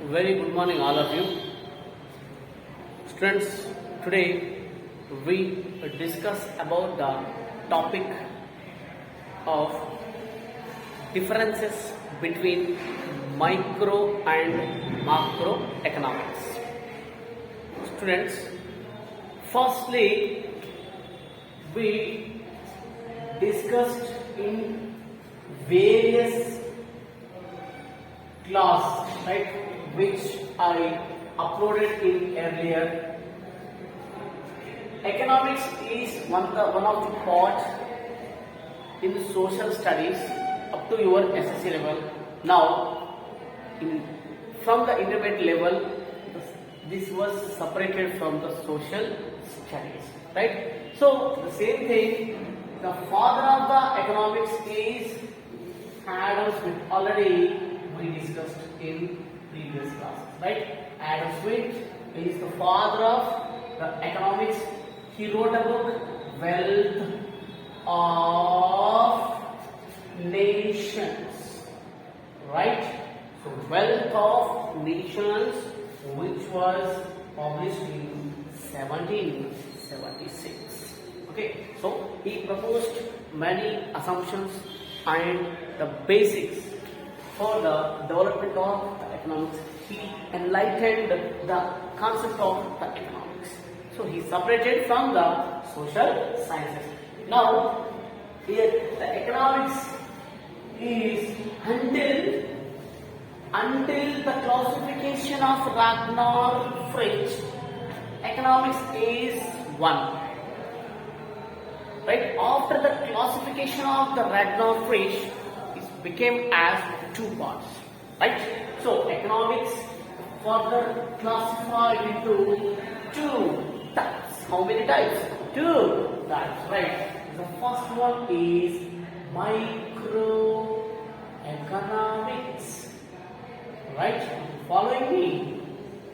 Very good morning, all of you. Students, today we discuss about the topic of differences between micro and macro economics. Students, firstly, we discussed in various class, right, which I uploaded in earlier. Economics is one of the part in the social studies up to your SSC level. Now, from the intermediate level, this was separated from the social studies, right? So the same thing. The father of the economics is Adam Smith. Already we discussed in previous classes, right? Adam Smith is the father of the economics. He wrote a book, Wealth of Nations, right? So, Wealth of Nations, which was published in 1776. Okay, so he proposed many assumptions and the basics for the development of the economics. He enlightened the concept of the economics. So he separated from the social sciences. Now, here the economics is until the classification of Ragnar Fritsch, economics is one. Right? After the classification of the Ragnar Fritsch, it became as two parts. Right? So economics further classified into two types. How many types? Two types. Right? The first one is microeconomics. Right? Following me.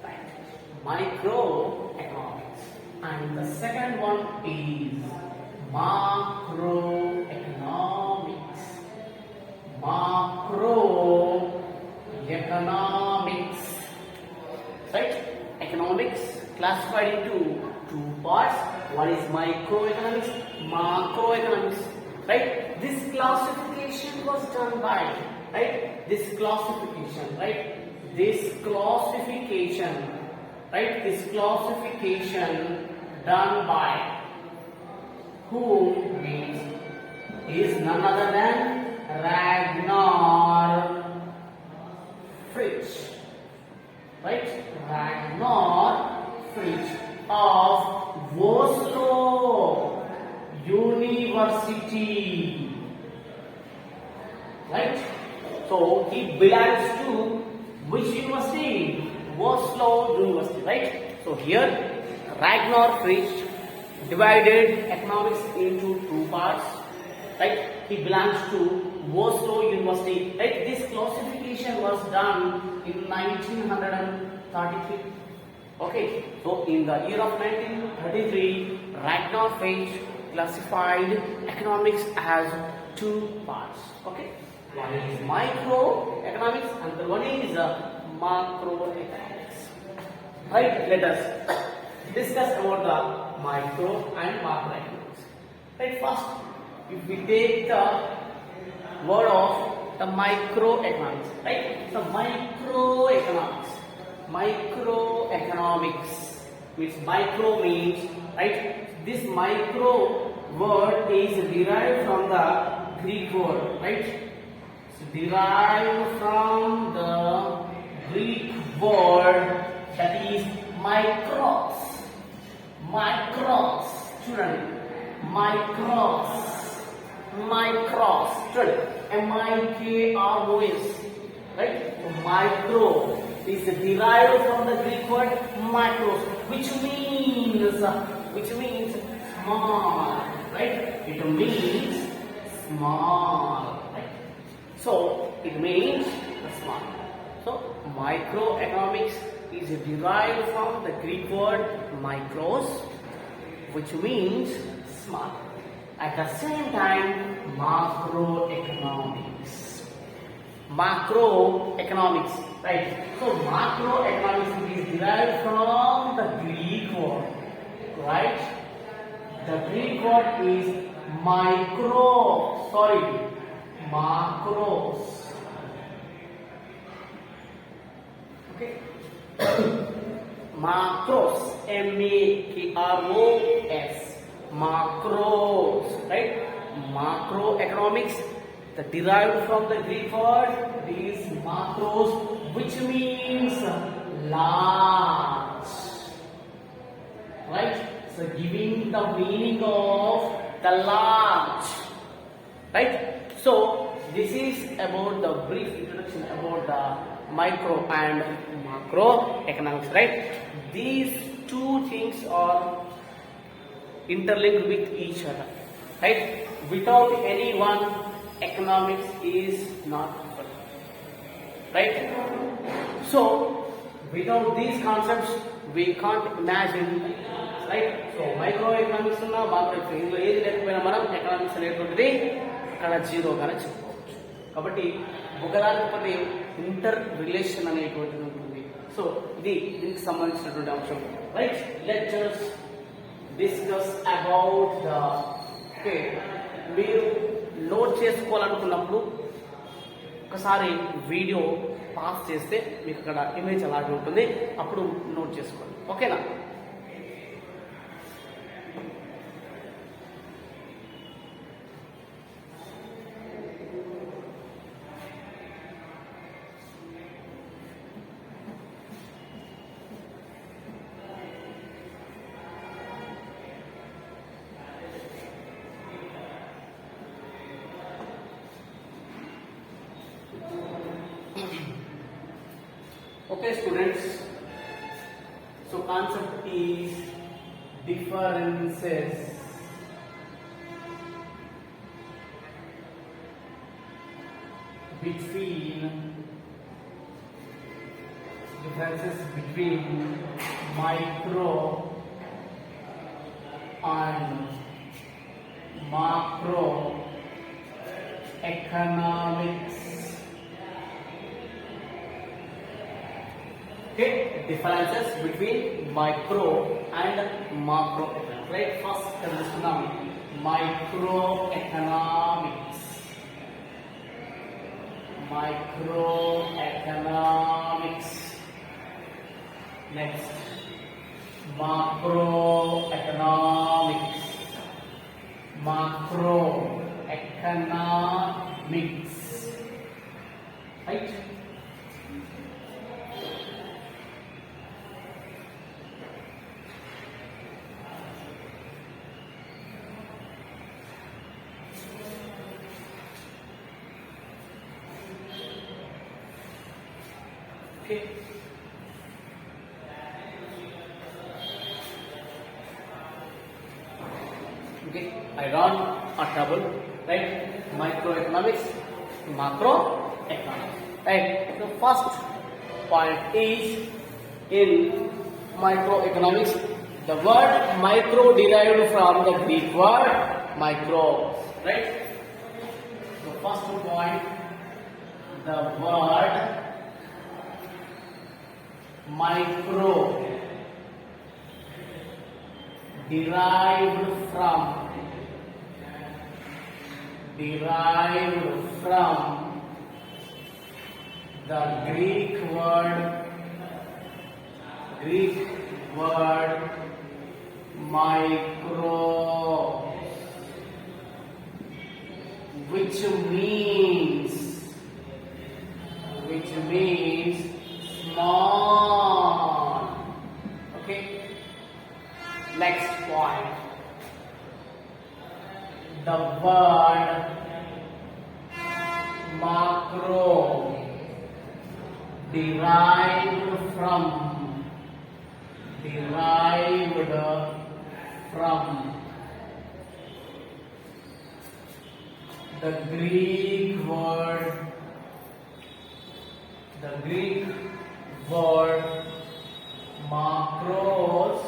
Right? Microeconomics. And the second one is macroeconomics. Macroeconomics. Right? Economics classified into two parts. One is microeconomics, macroeconomics. Right? This classification was done by, right? This classification, right? This classification, right? This classification done by whom means is none other than Ragnar Fritsch, right? Ragnar Fritsch of Oslo University, right? So he belongs to which university? Oslo University, right? So here Ragnar Fritsch divided economics into two parts, right? He belongs to Oslo University, right? This classification was done in 1933. Okay, so in the year of 1933, Ragnar Fritsch classified economics as two parts. Okay, one is microeconomics and the one is macroeconomics. Right? Let us discuss about the micro and macroeconomics. Right? First, if we take the word of the microeconomics, right? The microeconomics means micro means, right? This micro word is derived from the Greek word, right? So derived from the Greek word that is micros. Micros, children. Micros, children. M-I-K-R-O-S, right? So micro is derived from the Greek word micros, which means small, right? It means small, right? So it means small. So microeconomics is derived from the Greek word micros, which means small. At the same time, macroeconomics. Macroeconomics right? So macroeconomics is derived from the Greek word, right? The Greek word is macros. Okay. Macros, M-A-K-R-O-S, macros, right? Macroeconomics, the derived from the Greek word is macros, which means large, right? So giving the meaning of the large, right? So this is about the brief introduction about the micro and macroeconomics, right? These two things are interlinked with each other, right? Without any one, economics is not perfect, right? So without these concepts we can't imagine, right? So microeconomics ఉన్నా macroeconomics ఇందులో ఏది లేకపోయినా మనం economics అనేటువంటిది అక్కడ జీరోగానే చెప్పుకోవచ్చు. కాబట్టి ఒకదానికొకటి ఇంటర్ రిలేషన్ అనేటువంటిది ఉంటుంది. సో ఇది దీనికి సంబంధించినటువంటి అంశం, right? Lectures discuss about the okay. మీరు నోట్ చేసుకోవాలనుకున్నప్పుడు ఒకసారి వీడియో పాస్ చేస్తే మీకు ఇక్కడ ఇమేజ్ అలాగే ఉంటుంది, అప్పుడు నోట్ చేసుకోండి, ఓకేనా? Okay students, so concept is differences between micro and macro economics. Okay, differences between micro and macro economics, right? First తెలుసుకుందాం microeconomics. Next, macroeconomics. Right? Okay. Okay, I run a table, right? Microeconomics, macroeconomics, right? The first point is in microeconomics, the word micro derived from the Greek word micro, right? So first point, the word micro derived from the Greek word micro, which means small. Okay. Next point, the word macro derived from the Greek word macros,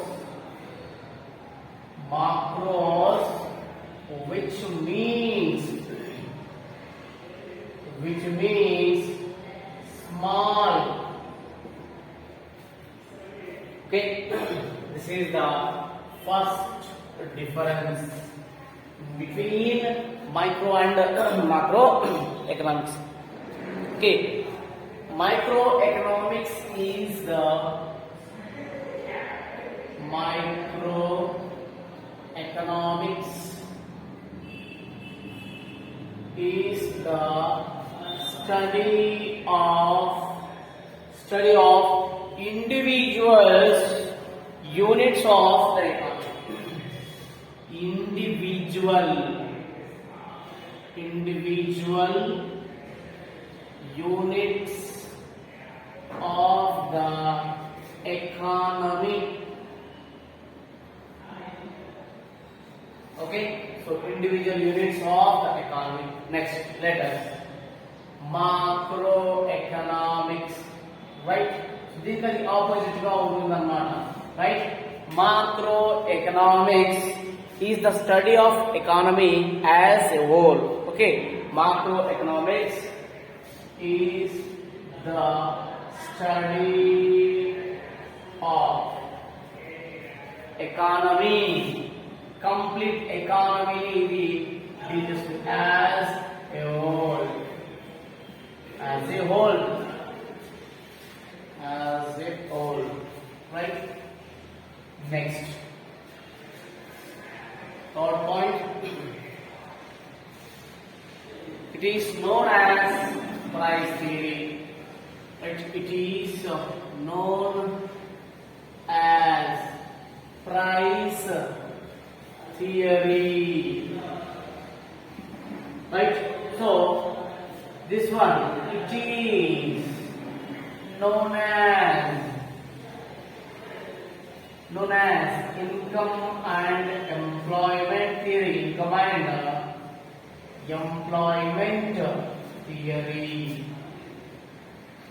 which means small. Okay, this is the first difference between micro and macro economics. Okay, microeconomics is the study of individuals units of the economy. Individual units of the economy. Okay, so individual units of the economy. Next, let us macroeconomics, right? So దీనికి opposite గా ఉంటుందన్నమాట, right? Macroeconomics is the study of economy as a whole. Okay, macroeconomics is the study of economy, complete economy is as a whole, right? Next, third point, it is known as price theory. It is known as price theory, right? So this one, it is known as income and employment theory. Income and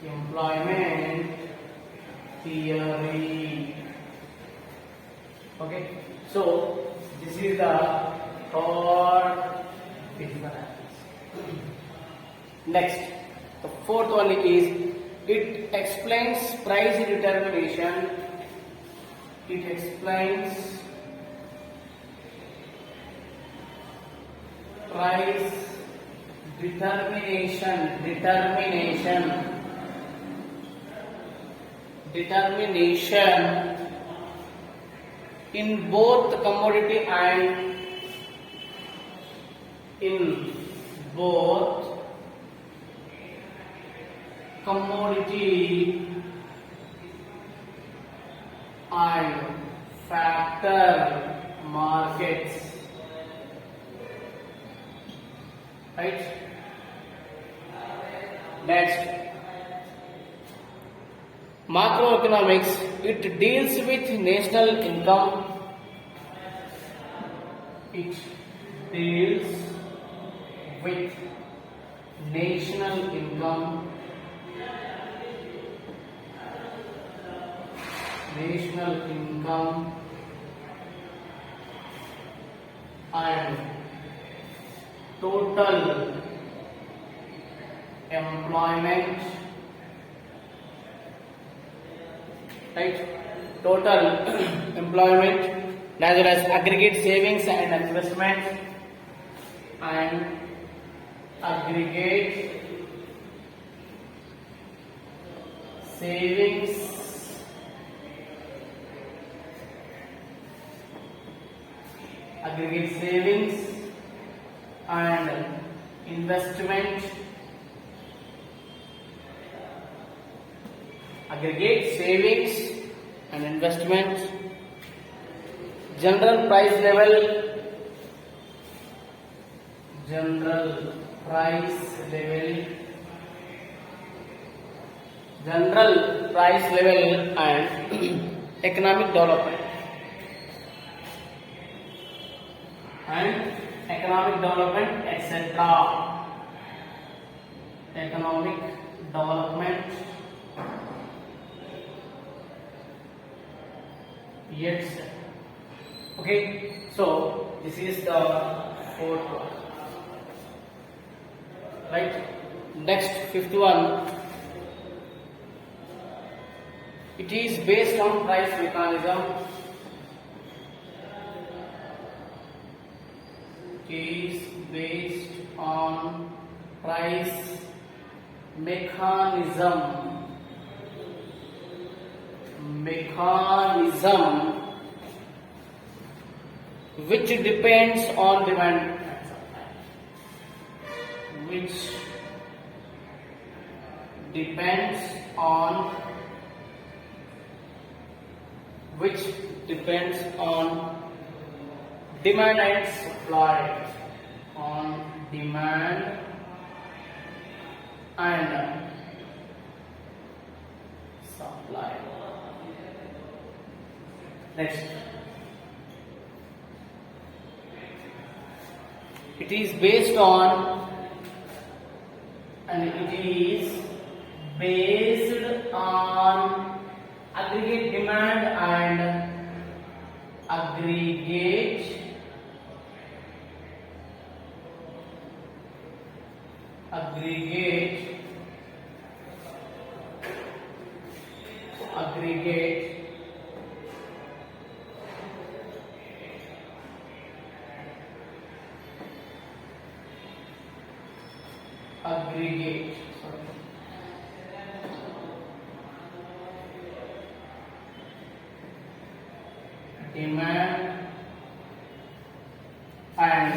employment theory. Okay, so this is the third difference. Next, the fourth one is it explains price determination. It explains price determination in both commodity and factor markets, right? Next, macroeconomics, it deals with national income. It deals with national income, and total employment, right? Total employment as well as aggregate savings and investments, and aggregate savings and investment, aggregate savings and investment, general price level and economic development etc. Economic development, etc. Okay, so this is the fourth one, right? Next, fifth one, It is based on price mechanism. It is based on price mechanism. Which depends on demand. Which depends on demand and supply. On demand and supply. Next, it is based on aggregate demand and aggregate demand and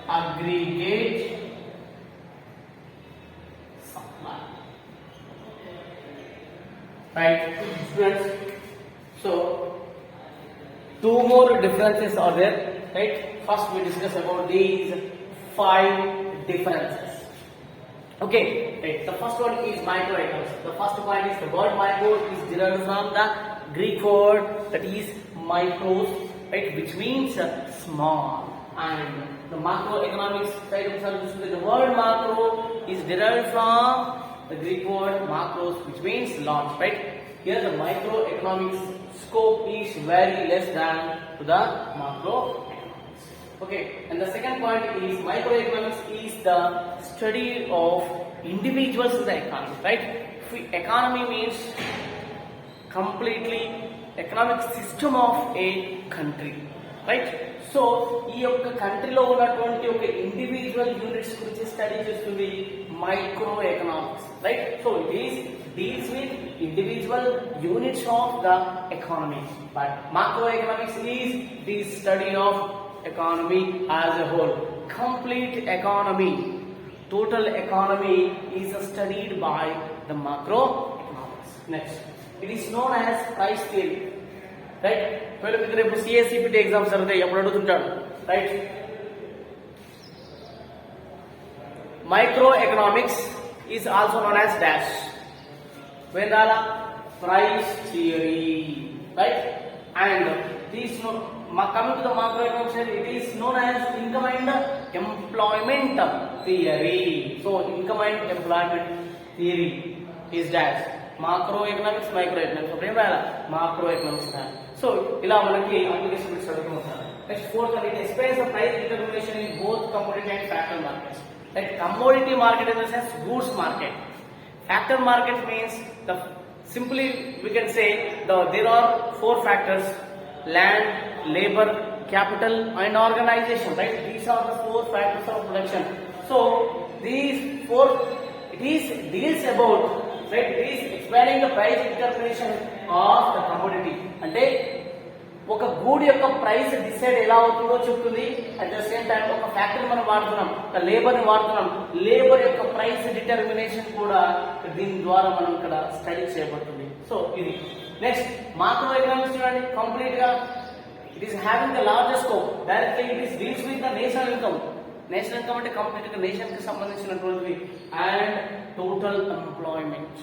aggregate supply. Right, students? So, two more differences are there. Right, first we discuss about these 5 differences. Okay, right. The first one is microeconomics. The first point is the word micro is derived from the Greek word that is micros, right, which means small. And the macroeconomics side of the word macro is derived from the Greek word macros, which means large, right? Here the microeconomics scope is very less than to the macroeconomics. Okay, and the second point is microeconomics is the study of individuals in the economy, right? Economy means completely economic system of a country, right? So ఈ యొక్క కంట్రీలో ఉన్నటువంటి ఒక individual units గురించి study చేస్తుంది micro economics, right? So it is deals with individual units of the economy, but micro economics is the study of economy as a whole. Complete economy, total economy is studied by the macroeconomics. Next, it is known as price theory, right? Well, if you have CSCPT exams are there, right? Microeconomics is also known as dash. When price theory, right? And these coming to the macroeconomics, it is known as income and employment theory. So income and employment theory is that macroeconomics, microeconomics. Macroeconomics. So ila manaki application chaduvuntaru. Next, fourth one, it explains the price determination in both commodity and factor markets. Like commodity market in the sense goods market. Factor market means simply we can say there are 4 factors: land, labor, capital and organization, right? These are the 4 factors of production. So these 4, it is deals about, right, it is explaining the price determination of the commodity. అంటే ఒక గూడ్ యొక్క price decide ఎలా అవుతుందో చెప్తుంది. At the same time ఒక factory మనం వాడుతున్నాం, ఒక లేబర్ ని వాడుతున్నాం, లేబర్ యొక్క ప్రైస్ డిటర్మినేషన్ కూడా దీని ద్వారా మనం ఇక్కడ స్టడీ చేయబడుతుంది. సో ఇది నెక్స్ట్ మాక్రో ఎకనామిక్స్ చూడండి, కంప్లీట్ గా it is having the largest scope. Directly it is deals with the national income. National income అంటే కంప్లీట్ గా నేషన్ కి సంబంధించినటువంటిది and total employment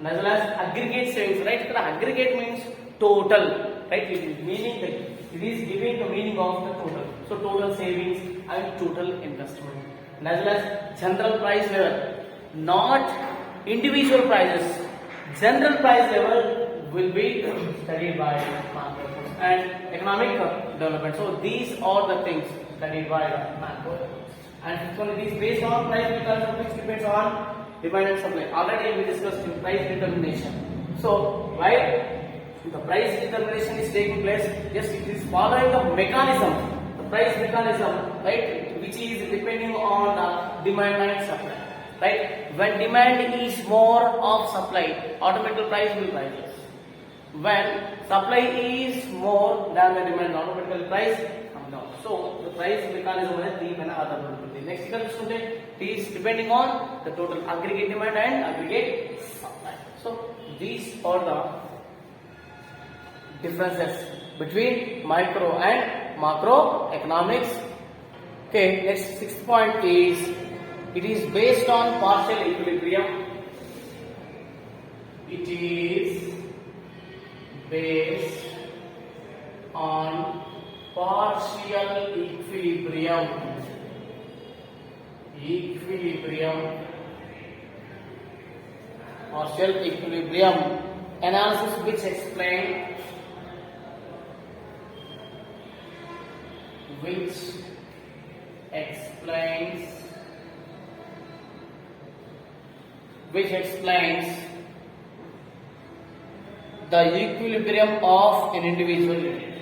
as well as aggregate savings, right? ఇక్కడ aggregate means total, right? It is meaning that it is giving the meaning of the total. So total savings and total investment. As well as general price level, not individual prices. General price level will be studied by macro and economic development. So these are the things studied by macro. And fifth one is based on price mechanism, which depends on demand and supply. Already we discussed in price determination. So while the price determination is taking place, yes, it is following the mechanism, the price mechanism, right, which is depending on the demand and supply, right? When demand is more of supply, automatically price will rise less. When supply is more than the demand, automatically price come down. So the price mechanism is the main ఆధారపడుతుంది. Next ఇక్కడ చూసుకుంటే it is depending on the total aggregate demand and aggregate supply. So these are the differences between micro and macro economics. Okay, next sixth point is it is based on partial equilibrium. It is based on partial equilibrium. Partial equilibrium analysis which explains the equilibrium of an individual unit.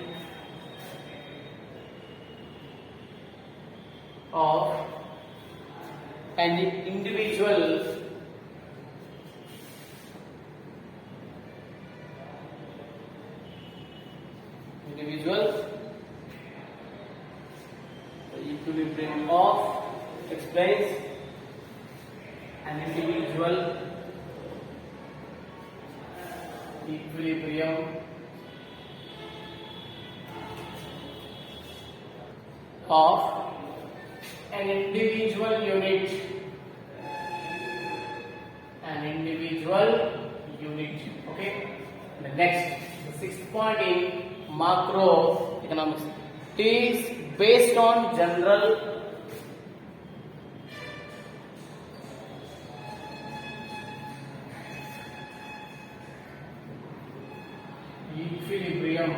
The equilibrium of explains an individual equilibrium of an individual unit. Okay. The next, the sixth point in macroeconomics, it is based on general equilibrium.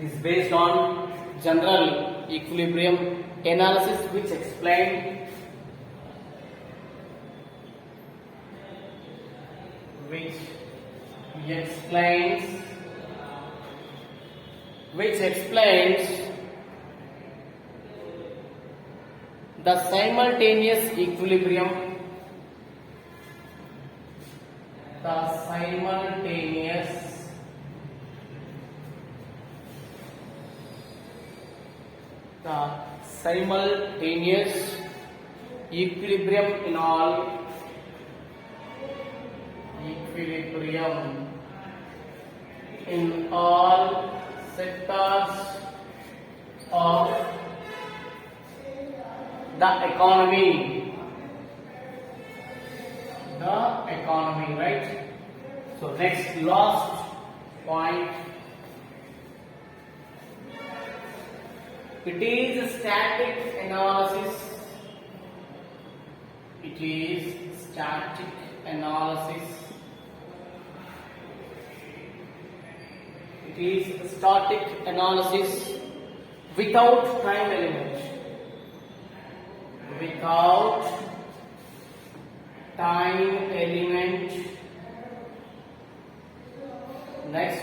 It is based on general equilibrium analysis which explains the simultaneous equilibrium in all sectors of the economy, right? So next, last point, it is static analysis. Static analysis without time element. Next,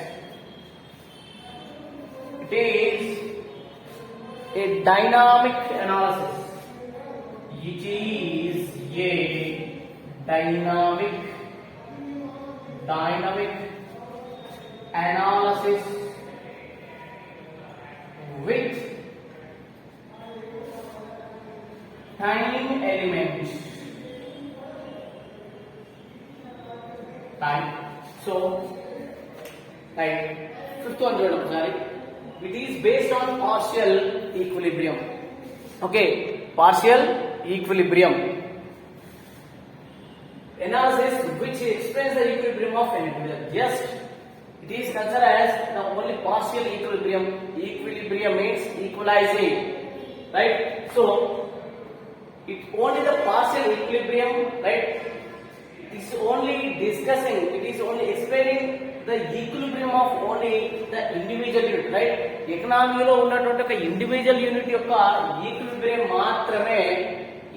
it is a dynamic analysis. It is a dynamic analysis with time element. So, fifth one, it is based on partial equilibrium. Okay, partial equilibrium analysis which explains the equilibrium of an individual. Just it is considered as the only partial equilibrium. Equilibrium means equalizing, right? So it only the partial equilibrium, right? It is only discussing, it is only explaining the equilibrium of only the individual unit, right? ఎకనామీలో ఉన్నటువంటి ఒక individual unit యొక్క equilibrium మాత్రమే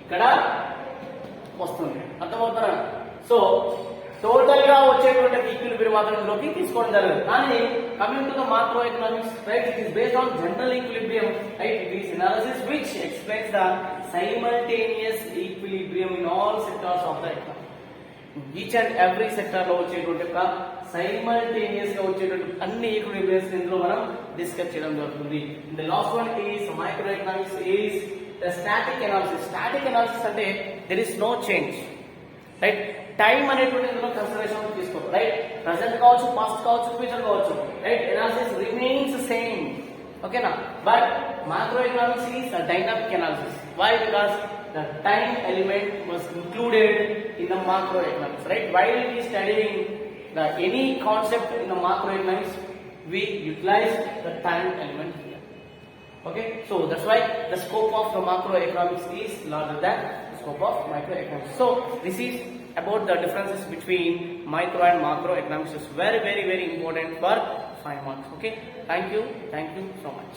ఇక్కడ వస్తుంది. అర్థమవుతారా? So total గా వచ్చేటువంటి equilibrium మాత్రంలోకి తీసుకోవడం జరుగుతుంది. కానీ coming to the macro economics, right, it is based on general equilibrium, right. It is analysis which explains the simultaneous equilibrium in all sectors of the economy. Each and every sector లో వచ్చేటువంటి ఒక simultaneous గా వచ్చేటువంటి అన్ని ఈక్విలిబ్రియంస్ ఇందులో మనం discuss చేయడం జరుగుతుంది. The last one is micro economics is the static analysis. Static analysis అంటే there is no change, right. Time అనేటువంటి ఇందులో కన్సిడరేషన్ తీసుకోవాలి, రైట్. ప్రజెంట్ కావచ్చు, పాస్ట్ కావచ్చు, ఫ్యూచర్ కావచ్చు, రైట్. అనాలిసిస్ రిమైన్స్ సేమ్, ఓకేనా. But micro economics is dynamic analysis. Why? Because the time element was included in the macroeconomics, right. While we studying any concept in the macroeconomics, we utilize the time element here. Okay, so that's why the scope of the macroeconomics is larger than the scope of microeconomics. So this is about the differences between micro and macroeconomics. Is very important for 5 marks. Okay, thank you so much.